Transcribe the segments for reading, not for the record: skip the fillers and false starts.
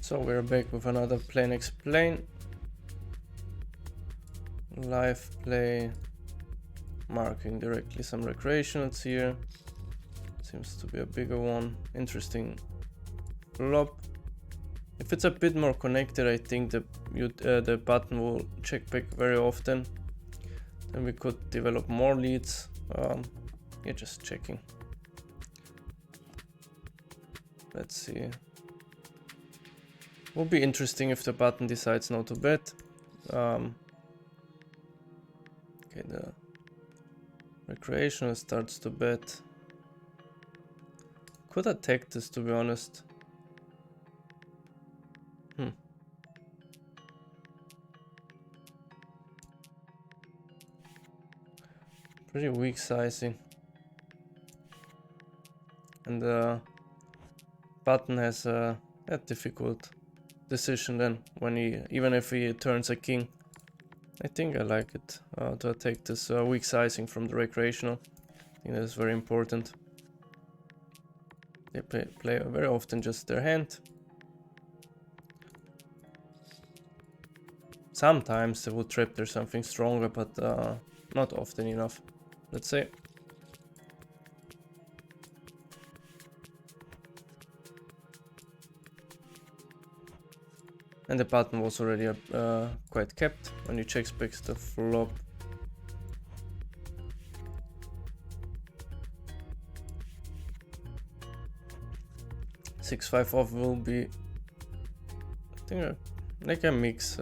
So we're back with another Plain Explain. Live play, marking directly some recreationals here. Seems to be a bigger one. Interesting flop. If it's a bit more connected, I think the button will check back very often. Then we could develop more leads. Yeah, just checking. Let's see. Will be interesting if the button decides not to bet. Okay, the recreational starts to bet. Could attack this, to be honest. Pretty weak sizing. And the button has a difficult decision then when even if he turns a king. I think I like it to attack this weak sizing from the recreational. I think that is very important. They play very often just their hand. Sometimes they would trap there's something stronger, but not often enough, let's say. And the button was already quite kept when you check specs the flop. Six-five off will be, I think, like a mix,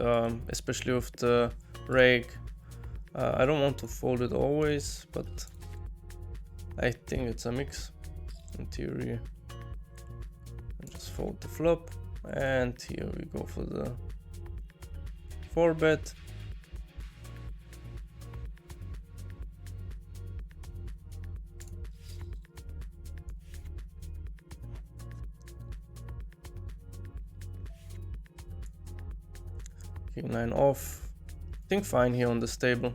especially with the rake. I don't want to fold it always, but I think it's a mix in theory. And just fold the flop. And here we go for the 4-bet. King 9 off. I think fine here on this table.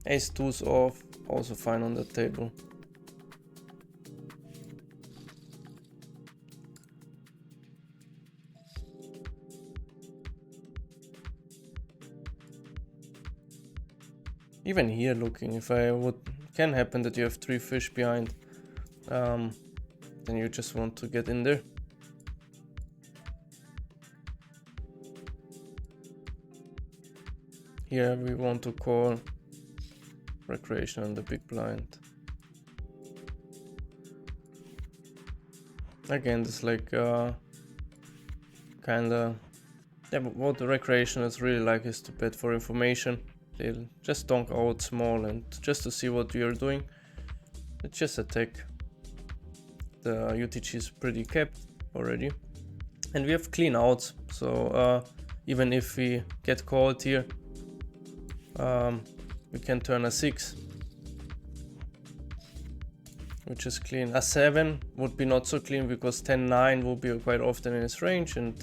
Ace 2's off, also fine on the table. Even here looking, if can happen that you have 3 fish behind, then you just want to get in there. Here we want to call recreation on the big blind. Again, this like kinda, yeah, but what the recreationals really like is to bet for information. They'll just donk out small and just to see what you're doing. It's just attack. The UTG is pretty kept already. And we have clean outs, so even if we get called here, we can turn a 6, which is clean. A 7 would be not so clean because 10-9 will be quite often in his range, and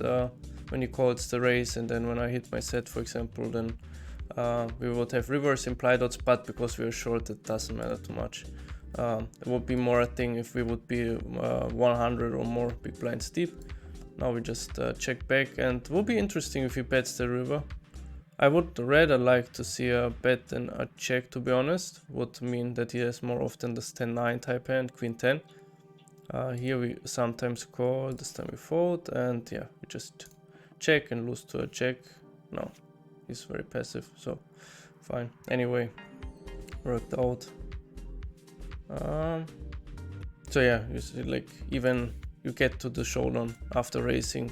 when he calls the raise, and then when I hit my set, for example, then we would have reverse implied odds, but because we are short, it doesn't matter too much. It would be more a thing if we would be 100 or more big blinds deep. Now we just check back, and it will be interesting if he bets the river. I would rather like to see a bet than a check, to be honest. Would mean that he has more often this 10-9 type hand, queen 10. Here we sometimes call, this time we fold, and yeah, we just check and lose to a check. No, he's very passive, so fine. Anyway, worked out. So yeah, you see, like, even you get to the showdown after racing.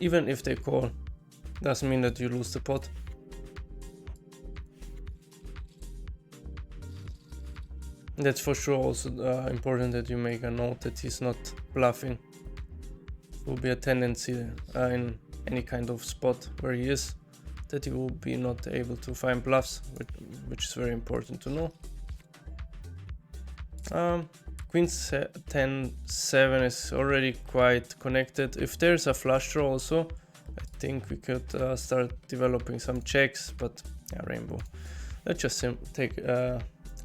Even if they call, doesn't mean that you lose the pot. That's for sure also important that you make a note that he's not bluffing. Will be a tendency in any kind of spot where he is, that he will be not able to find bluffs, which is very important to know. Queen 10-7 is already quite connected. If there's a flush draw also, I think we could start developing some checks, but yeah, rainbow. Let's just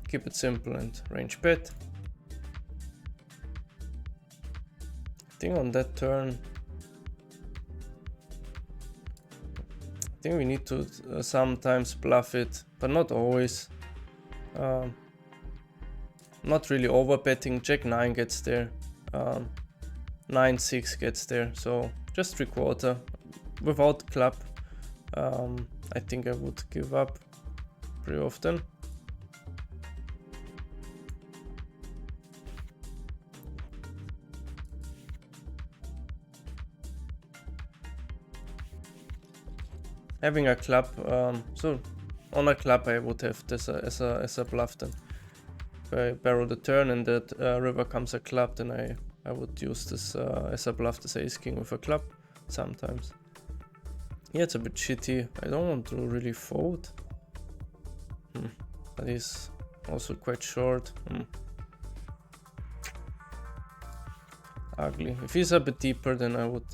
keep it simple and range bet. I think on that turn, I think we need to sometimes bluff it, but not always. Not really over betting. Jack 9 gets there, 9-6 gets there, so just 3/4 without club. I think I would give up pretty often. Having a club, so on a club I would have this as a bluff then. If I barrel the turn and that river comes a club, then I would use this as a bluff, this ace king with a club sometimes. Yeah, it's a bit shitty. I don't want to really fold. But he's also quite short. Ugly. If he's a bit deeper, then I would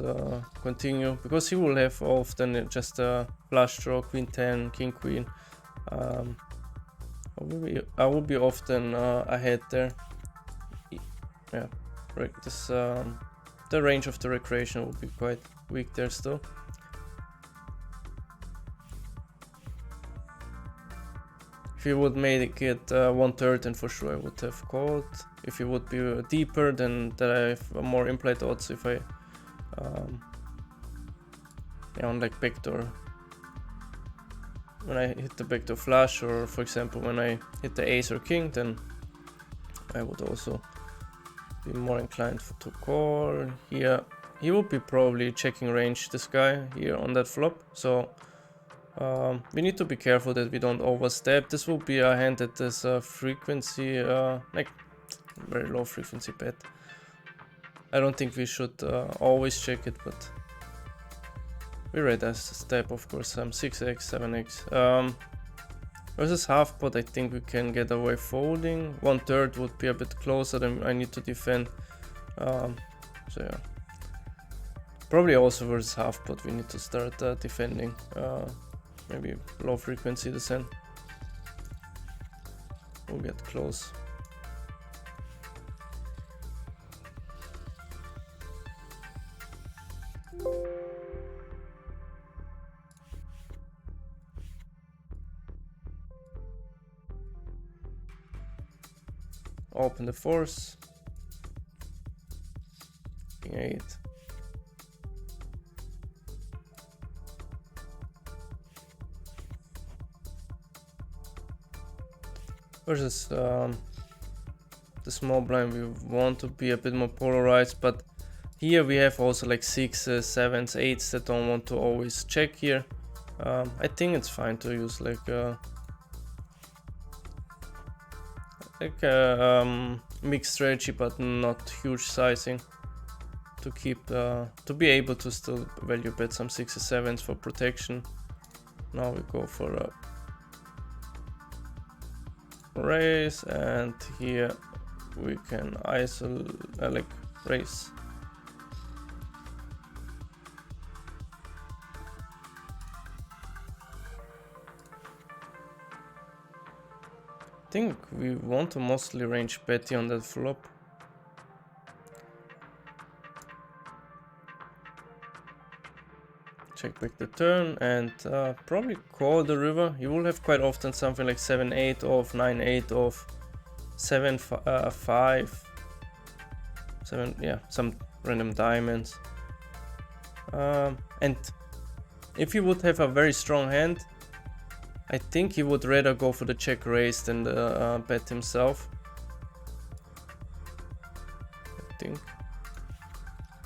continue, because he will have often just a flush draw, queen 10, king queen. I will be often ahead there. Yeah, right. This the range of the recreational will be quite weak there still. If you would make it 1/3, then for sure I would have called. If you would be deeper, then that I have more implied odds if I on like backdoor, when I hit the backdoor flush, or for example when I hit the ace or king, then I would also be more inclined to call. Here he would be probably checking range, this guy here on that flop, so we need to be careful that we don't overstep. This will be a hand that is frequency, like very low frequency bet. I don't think we should always check it, but we read as a step, of course. 6x, 7x. Versus half pot, I think we can get away folding. 1/3 would be a bit closer, then I need to defend. So yeah, probably also versus half pot we need to start defending. Maybe low frequency descent. We'll get close. Open the fours. King 8. Versus the small blind, we want to be a bit more polarized, but here we have also like 6s, 7s, 8s that don't want to always check here. I think it's fine to use like a mixed strategy, but not huge sizing, to keep to be able to still value bet some 6s, 7s for protection. Now we go for a raise, and here we can isolate, like raise. I think we want to mostly range betty on that flop. Check back the turn and probably call the river. You will have quite often something like 7-8 off, 9-8 off, 7-5, 7, yeah, some random diamonds. And if you would have a very strong hand, I think he would rather go for the check raise than the bet himself. I think.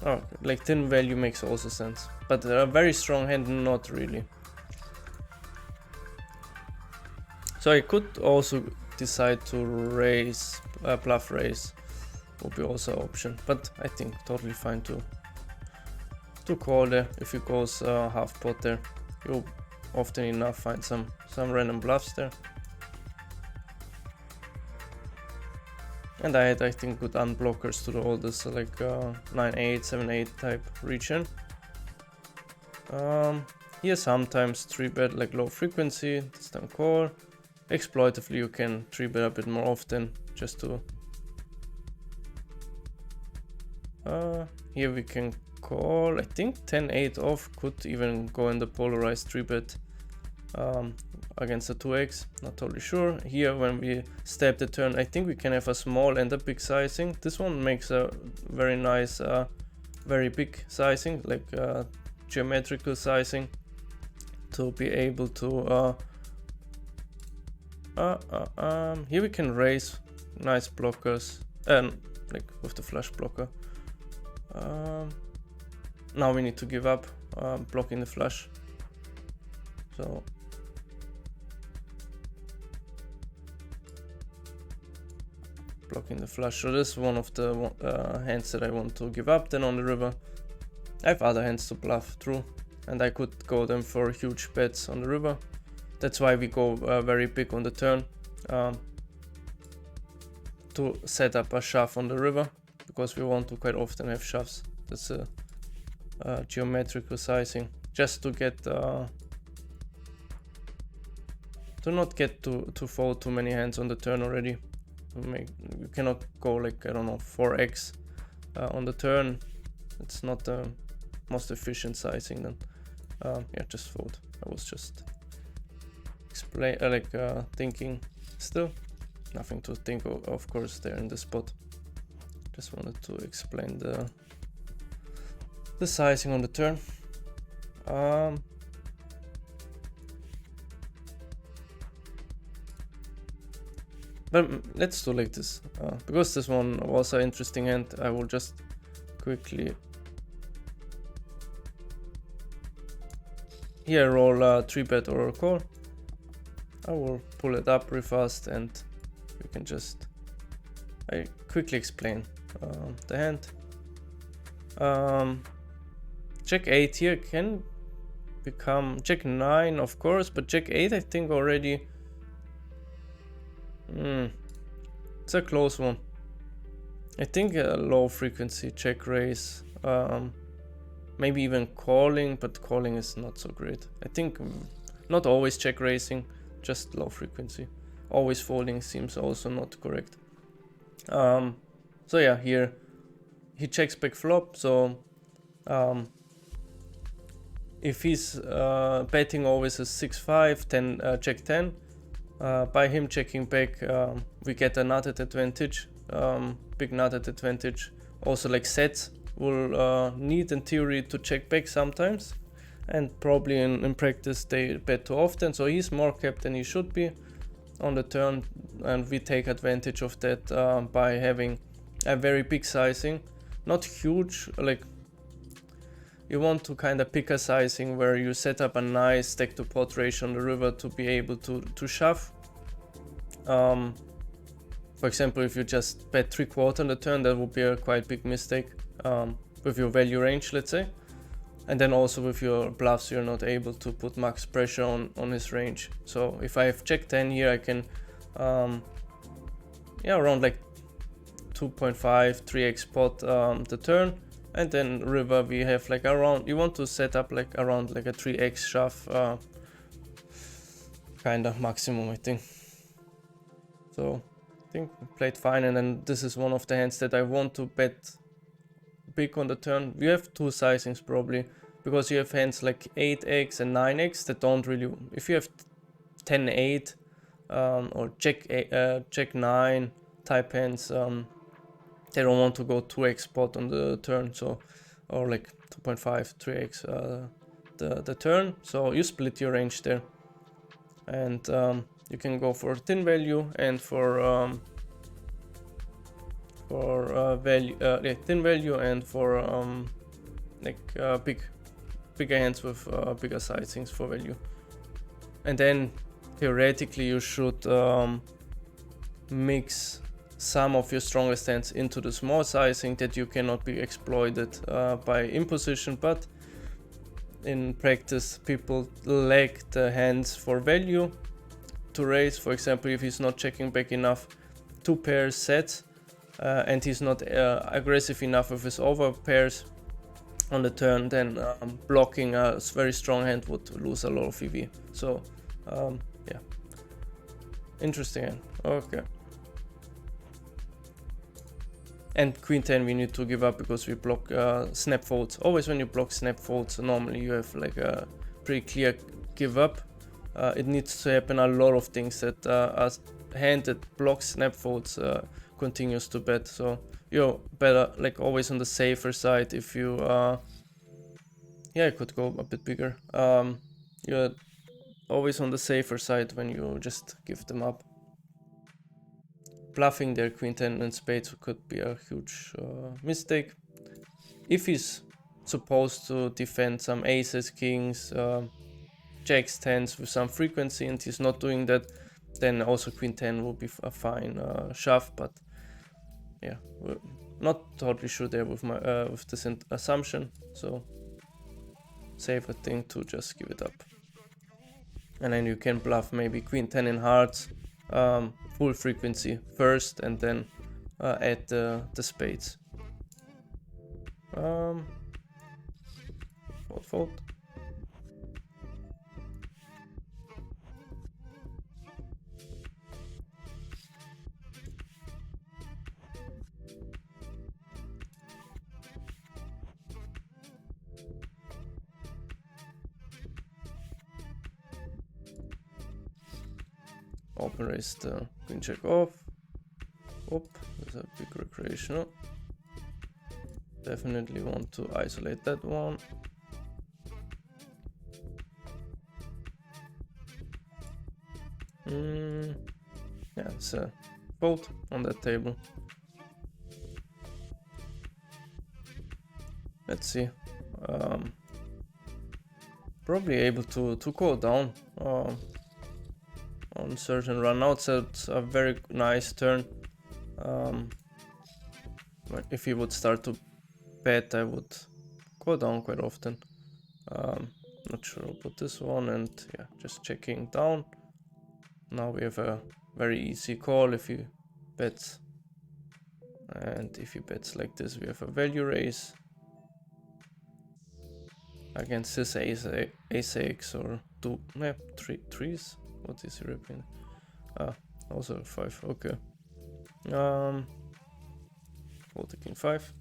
Oh, like thin value makes also sense, but a very strong hand, not really. So I could also decide to raise, bluff raise, would be also an option, but I think totally fine to call there. If he goes half pot there, you'll often enough find some random bluffs there. And I had, I think, good unblockers to all this like 9-8, 7-8 type region. Here sometimes 3-bet like low frequency, this time call. exploitively you can 3-bet a bit more often, just to here we can call. I think 10-8 off could even go in the polarized 3-bet against the 2x, not totally sure. Here when we step the turn, I think we can have a small and a big sizing. This one makes a very nice very big sizing, like geometrical sizing, to be able to here we can raise nice blockers and like with the flush blocker. Now we need to give up blocking the flush, so blocking the flush. So this is one of the hands that I want to give up. Then on the river I have other hands to bluff through, and I could go them for huge bets on the river. That's why we go very big on the turn, to set up a shove on the river, because we want to quite often have shoves. That's a geometrical sizing, just to get to not get to fold too many hands on the turn already. You cannot go like, I don't know, 4x on the turn. It's not the most efficient sizing then. Yeah, just fold. I was just thinking. Still nothing to think of course there in the spot. Just wanted to explain the sizing on the turn. But let's do like this, because this one was an interesting hand. I will just quickly here roll a 3-bet or a call. I will pull it up real fast, and we can just I quickly explain the hand. Jack 8 here can become Jack 9, of course, but Jack 8 I think already. It's a close one. I think a low frequency check raise, maybe even calling, but calling is not so great. I think not always check raising, just low frequency. Always folding seems also not correct. So yeah, here he checks back flop, so if he's betting always a 6-5, 10 check 10, by him checking back, we get a nutted advantage, big nutted advantage. Also, like sets will need in theory to check back sometimes, and probably in practice they bet too often, so he's more capped than he should be on the turn, and we take advantage of that by having a very big sizing. Not huge, like you want to kind of pick a sizing where you set up a nice stack to pot ratio on the river to be able to shove. For example, if you just bet 3/4 on the turn, that would be a quite big mistake with your value range, let's say. And then also with your bluffs, you're not able to put max pressure on his range. So if I have Jack 10 here, I can yeah, around like 2.5, 3x pot the turn, and then river we have like around, you want to set up like around like a 3x shove kind of maximum, I think. So I think we played fine, and then this is one of the hands that I want to bet big on the turn. We have two sizings probably, because you have hands like 8x and 9x that don't really, if you have 10-8 or Jack 9 type hands, they don't want to go 2x pot on the turn, so, or like 2.5, 3x the turn, so you split your range there, and you can go for thin value and for thin value and for bigger hands with bigger sizings for value. And then theoretically you should mix some of your strongest hands into the small sizing that you cannot be exploited by imposition, but in practice people lack the hands for value to raise. For example, if he's not checking back enough 2 pairs sets and he's not aggressive enough with his over pairs on the turn, then blocking a very strong hand would lose a lot of EV. So yeah, Interesting hand. Okay. And queen 10 we need to give up because we block snap folds. Always when you block snap folds, normally you have like a pretty clear give up. It needs to happen a lot of things that a hand that blocks snap folds continues to bet. So you're better like always on the safer side if you yeah, I could go a bit bigger. You're always on the safer side when you just give them up. Bluffing their queen 10 and spades could be a huge mistake. If he's supposed to defend some aces, kings, jacks, 10s with some frequency and he's not doing that, then also queen 10 will be a fine shove. But yeah, we're not totally sure there with my with this assumption, so safer thing to just give it up. And then you can bluff maybe queen 10 in hearts, full frequency first, and then add the spades. Fold. Open raise the queen check off. Oop, there's a big recreational. Definitely want to isolate that one. Yeah, it's a fold on that table. Let's see. Probably able to go down on certain runouts. So it's a very nice turn. If he would start to bet, I would go down quite often. Not sure I'll put this one, and yeah, just checking down. Now we have a very easy call if he bets, and if he bets like this, we have a value raise against this ace x or two, yeah, threes. What is he ripping? Also 5. Okay. Fold the king 5.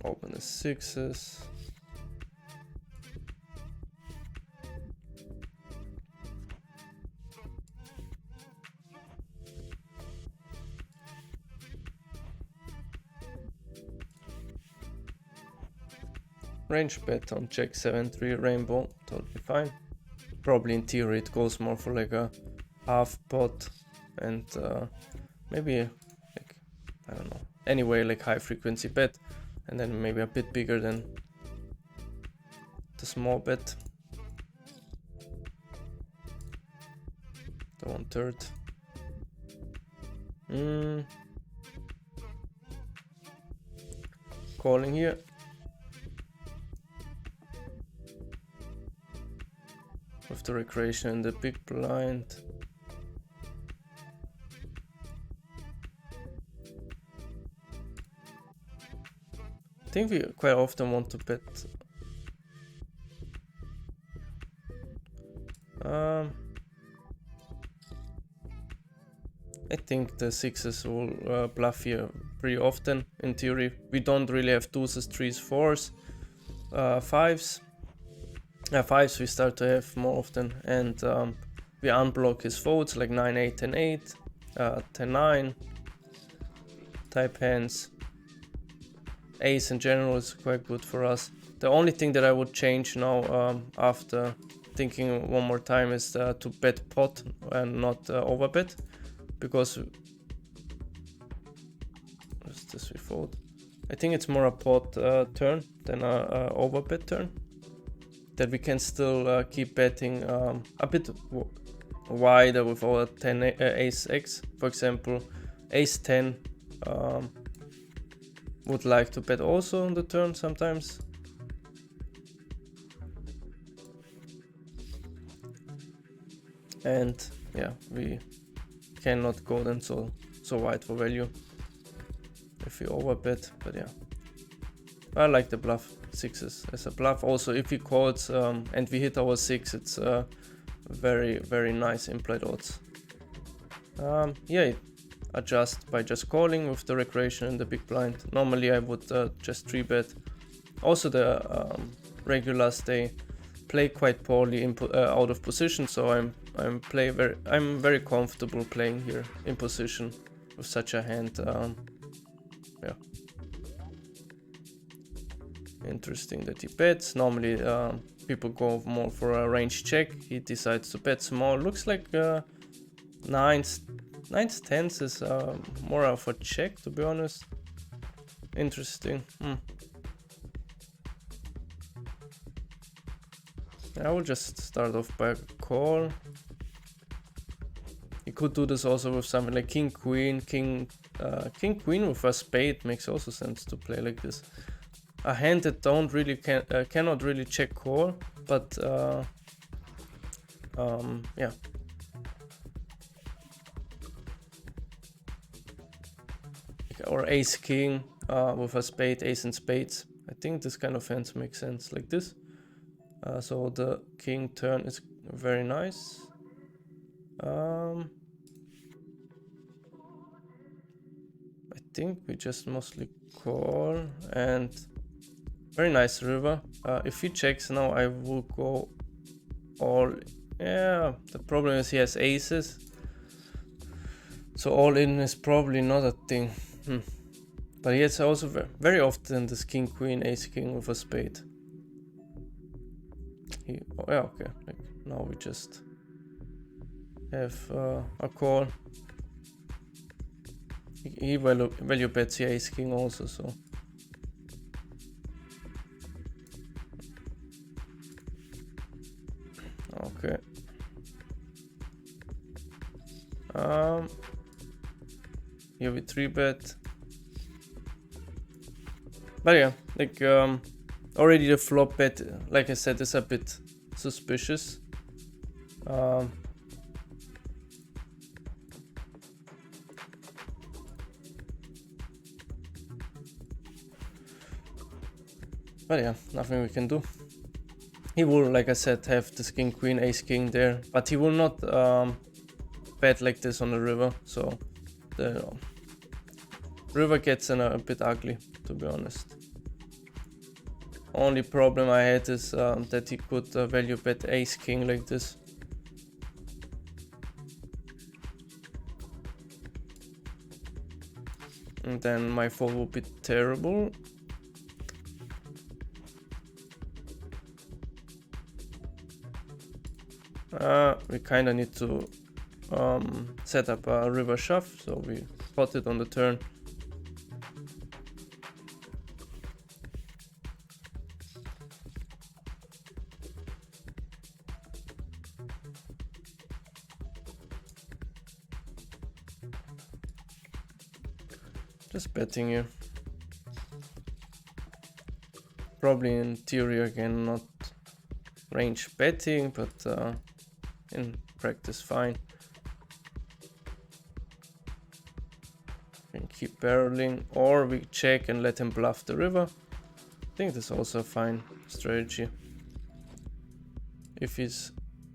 Open the 6s. Range bet on check 7-3 rainbow, totally fine. Probably in theory it goes more for like a half pot and maybe like, I don't know, anyway like high frequency bet, and then maybe a bit bigger than the small bet. The 1/3. Calling here. With the recreation and the big blind. I think we quite often want to bet. I think the 6s will bluff here pretty often. In theory, we don't really have 2s, 3s, 4s, 5s. 5s we start to have more often, and we unblock his folds like 9-8, 10-8, 10-9 type hands. Ace in general is quite good for us. The only thing that I would change now after thinking one more time is to bet pot and not overbet, because what's this we fold? I think it's more a pot turn than a overbet turn. That we can still keep betting a bit wider with our 10 ace x. For example, ace 10 would like to bet also on the turn sometimes. And yeah, we cannot go then so wide for value. if we overbet, but yeah. I like the bluff 6s as a bluff. Also, if he calls and we hit our 6, it's very, very nice implied odds. Yeah, adjust by just calling with the recreation and the big blind. Normally I would just 3-bet. Also the regulars, they play quite poorly out of position, so I'm very comfortable playing here in position with such a hand. Yeah. Interesting that he bets. Normally people go more for a range check. He decides to bet small. Looks like nines, 10s is more of a check, to be honest. Interesting. I will just start off by a call. You could do this also with something like king queen queen with a spade makes also sense to play like this. A hand that cannot really check call, but yeah. Or ace king with a spade, ace and spades. I think this kind of hands make sense like this. So the king turn is very nice. I think we just mostly call and very nice river. If he checks now, I will go all. Yeah, the problem is he has aces, so all in is probably not a thing. But he has also very often this king queen ace king with a spade. Oh yeah, okay. Like now we just have a call. He value bets the ace king also, so. Okay. Here we 3-bet. But yeah, like already the flop bet, like I said, is a bit suspicious. But yeah, nothing we can do. He will, like I said, have this king queen ace king there, but he will not bet like this on the river, so the river gets a bit ugly, to be honest. Only problem I had is that he could value bet ace king like this. And then my fold would be terrible. We kind of need to set up a river shove, so we pot it on the turn. Just betting here. Probably in theory again not range betting, but in practice fine. And keep barreling, or we check and let him bluff the river. I think this is also a fine strategy. If he's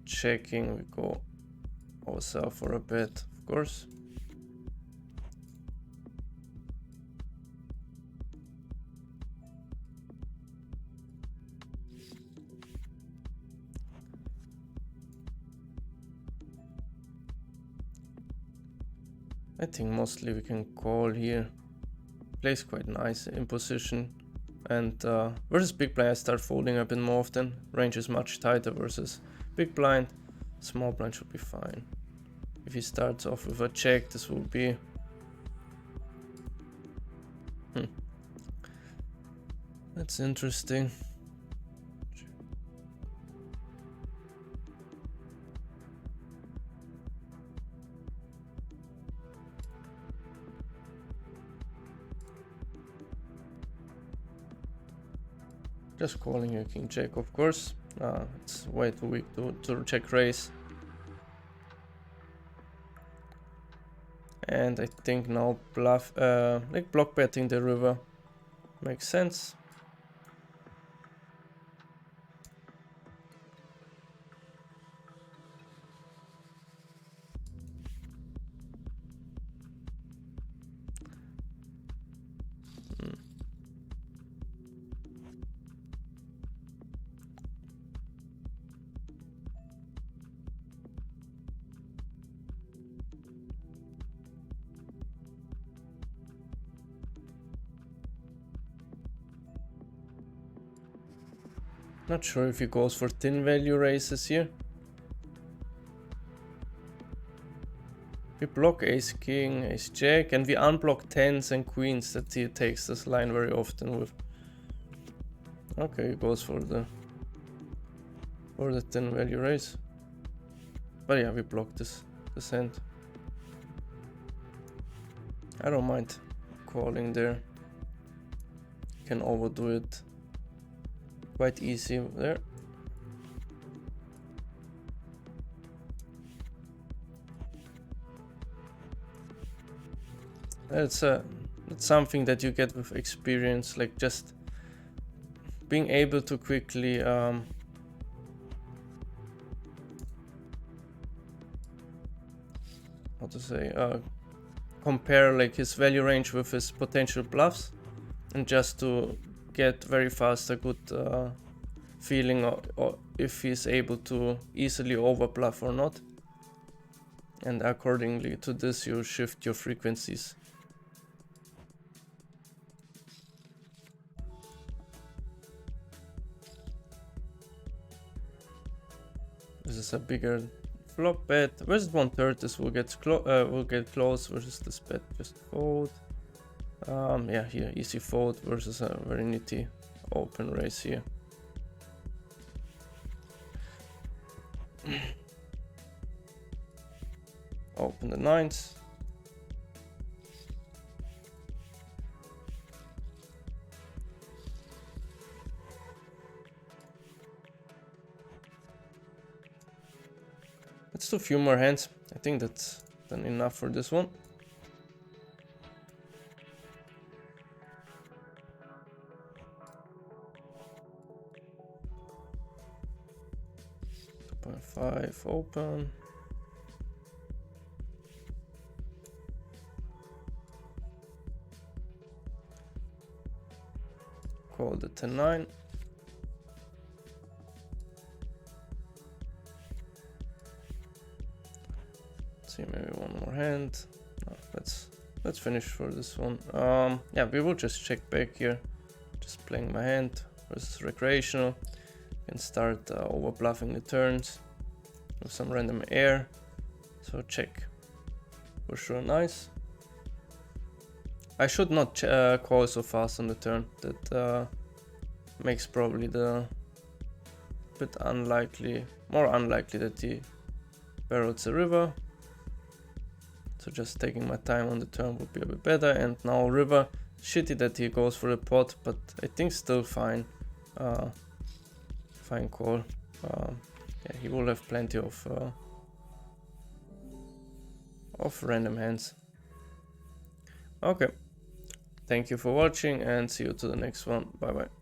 checking, we go also for a bet, of course. I think mostly we can call here. Plays quite nice in position, and versus big blind I start folding a bit more often. Range is much tighter versus big blind. Small blind should be fine. If he starts off with a check, this will be that's interesting. Just calling a king check, of course. It's way too weak to check raise. And I think now like block betting the river makes sense. Not sure if he goes for thin value raises here. We block ace king, ace jack, and we unblock tens and queens that he takes this line very often with. Okay, he goes for the thin value raise. But yeah, we block this hand. I don't mind calling there. Can overdo it. Quite easy there. It's something that you get with experience, like just being able to quickly how to say compare like his value range with his potential bluffs, and just to get very fast a good feeling or if he's able to easily over bluff or not, and accordingly to this you shift your frequencies. This is a bigger flop bet. Versus 1/3 this will get close versus this bet just fold. Yeah, here easy fold versus a very nitty open raise here. Open the nines. Let's do a few more hands. I think that's done enough for this one. .5 open. Call the 10-9. See, maybe one more hand. No, let's finish for this one. Yeah, we will just check back here. Just playing my hand versus recreational. And start over bluffing the turns with some random air. So check for sure. Nice. I should not call so fast on the turn. That makes probably the bit unlikely, more unlikely that he barrels the river. So just taking my time on the turn would be a bit better. And now river, shitty that he goes for the pot, but I think still fine. Fine call. Yeah, he will have plenty of random hands. Okay. Thank you for watching and see you to the next one. Bye bye.